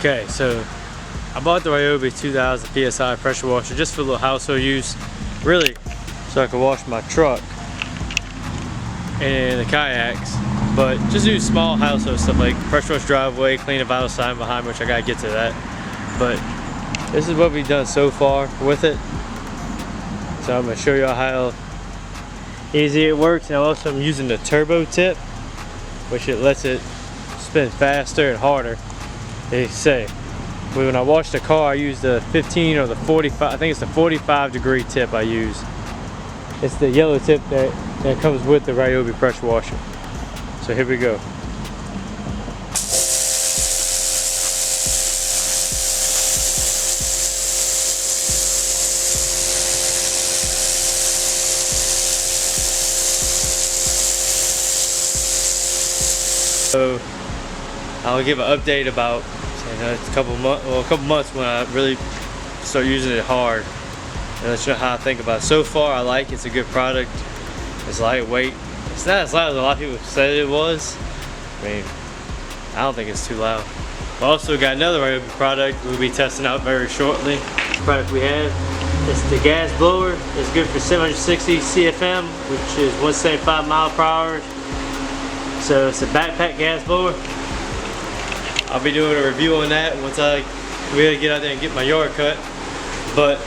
Okay, so I bought the Ryobi 2000 PSI pressure washer just for a little household use, really, so I could wash my truck and the kayaks, but just do small household stuff like pressure wash driveway, clean a vital sign behind me, which I gotta get to that. But this is what we've done so far with it. So I'm gonna show you how easy it works, and also I'm using the turbo tip, which it lets it spin faster and harder, they say. But when I wash the car, I use the 15 or the 45, I think it's the 45-degree tip I use. It's the yellow tip that comes with the Ryobi pressure washer. So here we go. So I'll give an update about a couple months when I really start using it hard, and let you know how I think about it. So far, I like it. It's a good product. It's lightweight. It's not as loud as a lot of people said it was. I mean, I don't think it's too loud. We also got another Ryobi product we'll be testing out very shortly. The product we have, it's the gas blower. It's good for 760 CFM, which is 175 miles per hour. So it's a backpack gas blower. I'll be doing a review on that once I really get out there and get my yard cut. But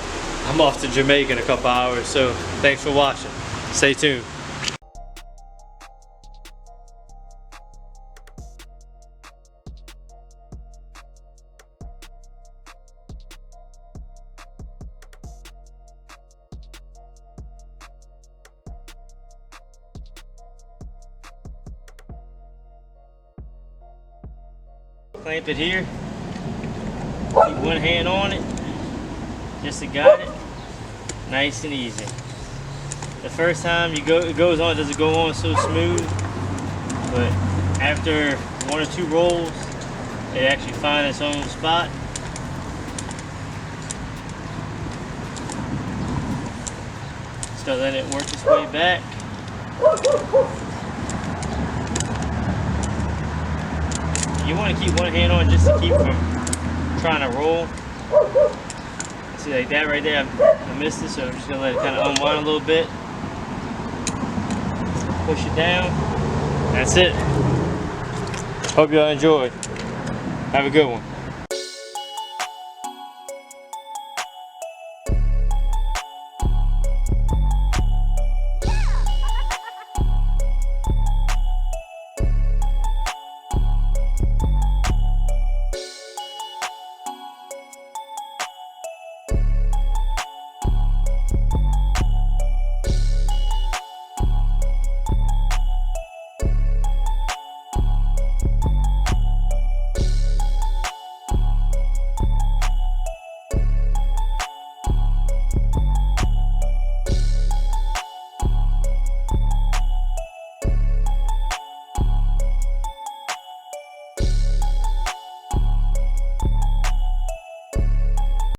I'm off to Jamaica in a couple hours, so thanks for watching. Stay tuned. Clamp it here, keep one hand on it, just to guide it, nice and easy. The first time it goes on, it doesn't go on so smooth, but after one or two rolls, it actually finds its own spot. Start letting it work its way back. You want to keep one hand on just to keep from trying to roll. See, like that right there, I missed it, so I'm just going to let it kind of unwind a little bit. Push it down. That's it. Hope y'all enjoyed. Have a good one.